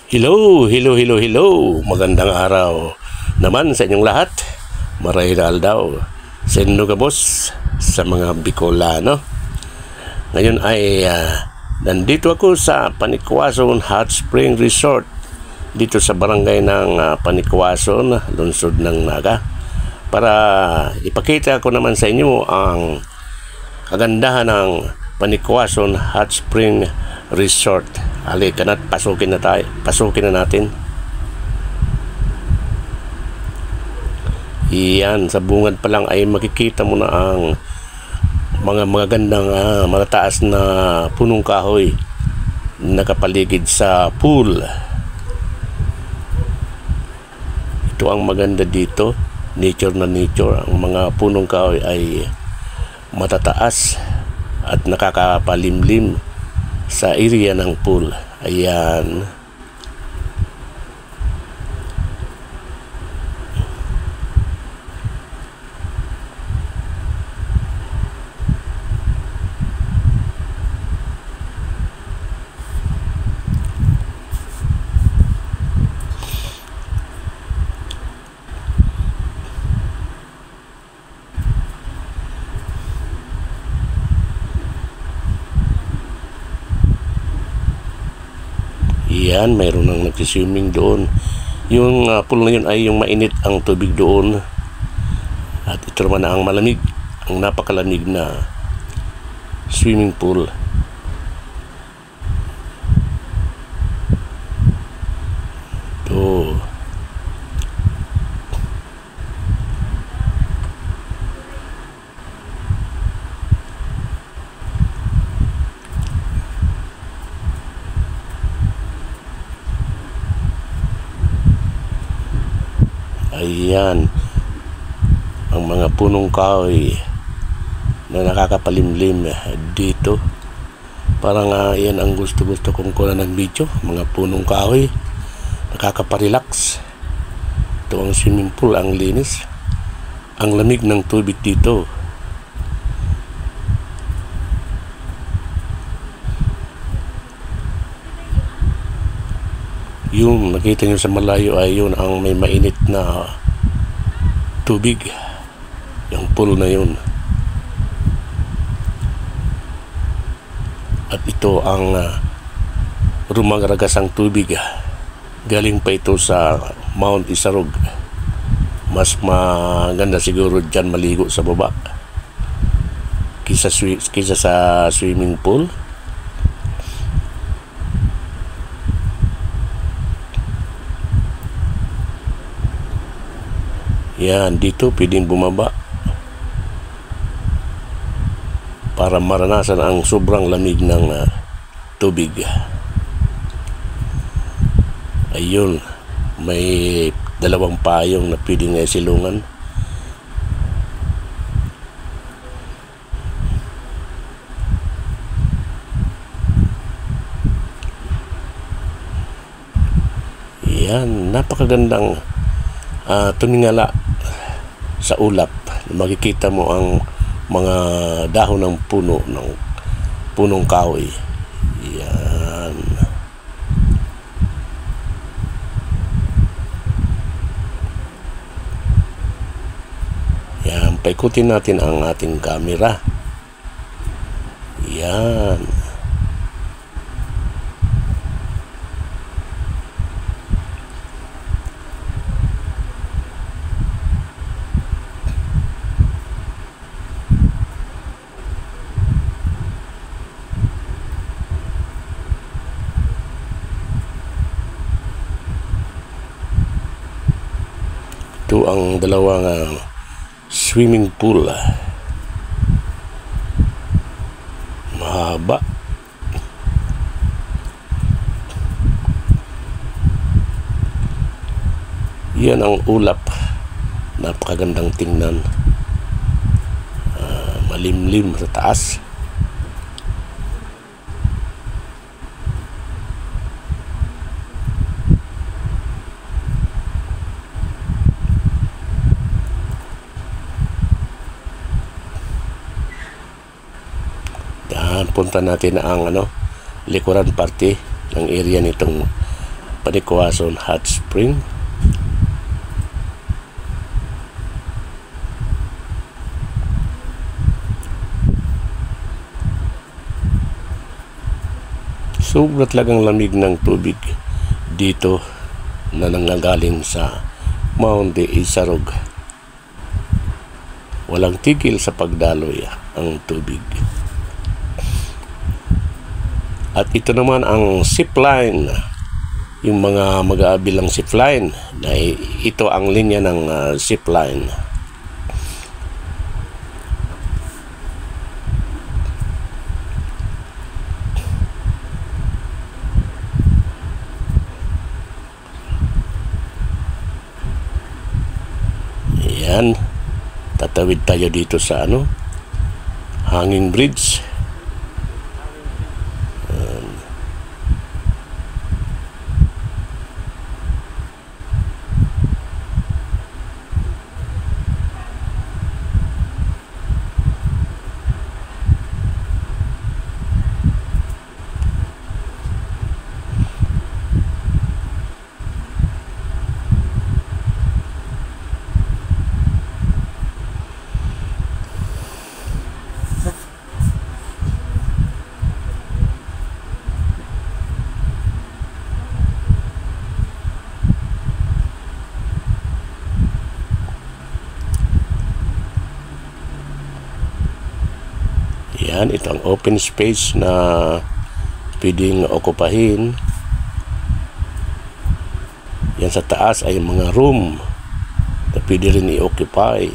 Hello. Magandang araw naman sa inyong lahat. Marahil daw sa inyo kabos sa mga Bicolano. Ngayon ay nandito ako sa Panikwason Hot Spring Resort dito sa barangay ng Panikwason, lungsod ng Naga, para ipakita ko naman sa inyo ang kagandahan ng Panikwason Hot Spring Resort. Halika na't pasukin na natin. Iyan, sa bungad pa lang ay makikita mo na ang mga magandang matataas na punong kahoy nakapaligid sa pool. Ito ang maganda dito, nature na nature. Ang mga punong kahoy ay matataas at nakakapalimlim sa area ng pool. Ayan. Yan, mayroon nang nagsiswimming doon. Yung pool na yun ay yung mainit ang tubig doon. At ito naman ang malamig, ang napakalamig na swimming pool. Ito. Ayan, ang mga punong kahoy na nakakapalimlim dito. Parang yan ang gusto kong kuna ng video, mga punong kahoy nakakaparelax. Ito ang swimming pool, ang linis, ang lamig ng tubig dito. Yung nakita nyo sa malayo ay yun ang may mainit na tubig, yung pool na yun. At ito ang rumaragasang tubig, galing pa ito sa Mount Isarog. Mas maganda siguro dyan maligo sa baba kisa sa swimming pool. Yan, dito pwedeng bumaba para maranasan ang sobrang lamig ng tubig. Ayun, may dalawang payong na pwedeng silungan. Yan, napakagandang tumingala sa ulap. Makikita mo ang mga dahon ng punong kahoy. Yan. Yan, paikutin natin ang ating camera. Yan. Ito ang dalawang swimming pool. Mahaba. Yan ang ulap. Napakagandang tingnan. Malimlim sa taas. Punta natin ang likuran parte ng area nitong Panikwason Hot Spring. Sobra talagang lamig ng tubig dito na nanggagaling sa Mount Isarog. Walang tigil sa pagdaloy ang tubig. At ito naman ang zipline, yung mga mag-aabilang zipline, na ito ang linya ng zipline. Ayan, tatawid tayo dito sa hanging bridge. Yan, ito ang open space na pwedeng okupahin. Yan sa taas ay mga room na pwede rin i-occupy.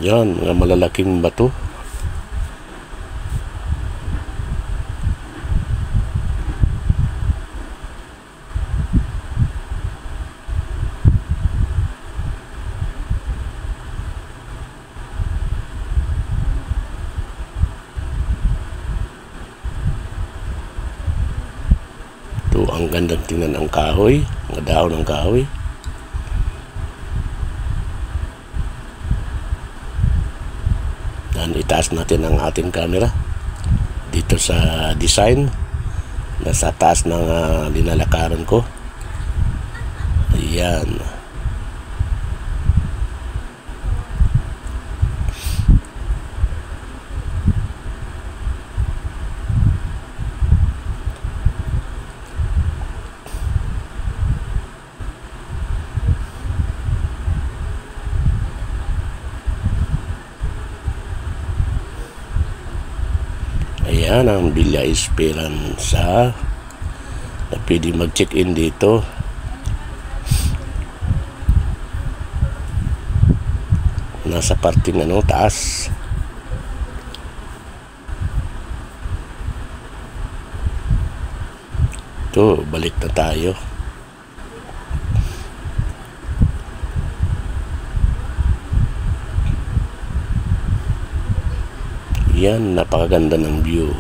Yan, mga malalaking bato. Ito, ang gandang tingnan ang kahoy, ang dahon ng kahoy. Itaas natin ang ating camera dito sa design. Nasa taas ng linalakaran ko. Ayan. Ayan ang Villa Esperanza na pwede mag-check-in dito. Nasa parting taas. Ito, balik na tayo. Yan, napakaganda ng view.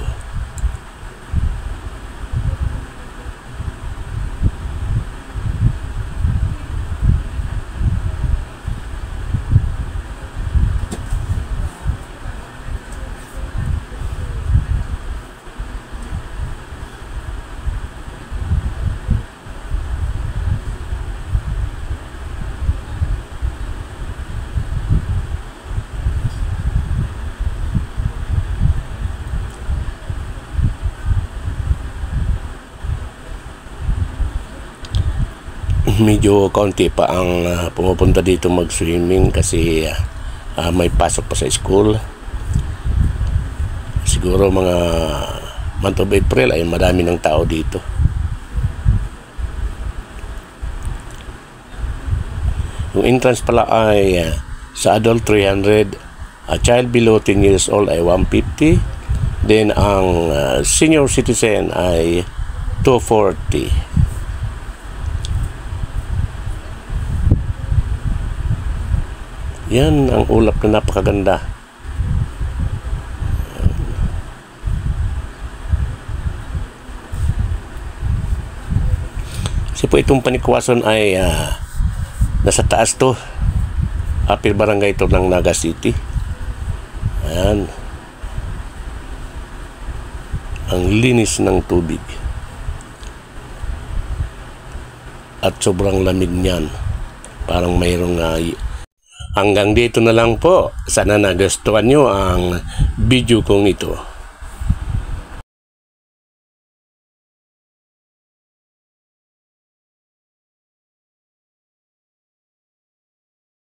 Medyo kaunti pa ang pumupunta dito mag-swimming kasi may pasok pa sa school. Siguro mga month of April ay marami ng tao dito. Yung entrance pala ay sa adult 300, a child below 10 years old ay 150, then ang senior citizen ay 240. Yan ang ulap na napakaganda. po itong Panikwason ay nasa taas to. Apil barangay to ng Naga City. Ayan. Ang linis ng tubig. At sobrang lamig niyan. Parang mayroong hanggang dito na lang po. Sana nagustuhan nyo ang video kong ito.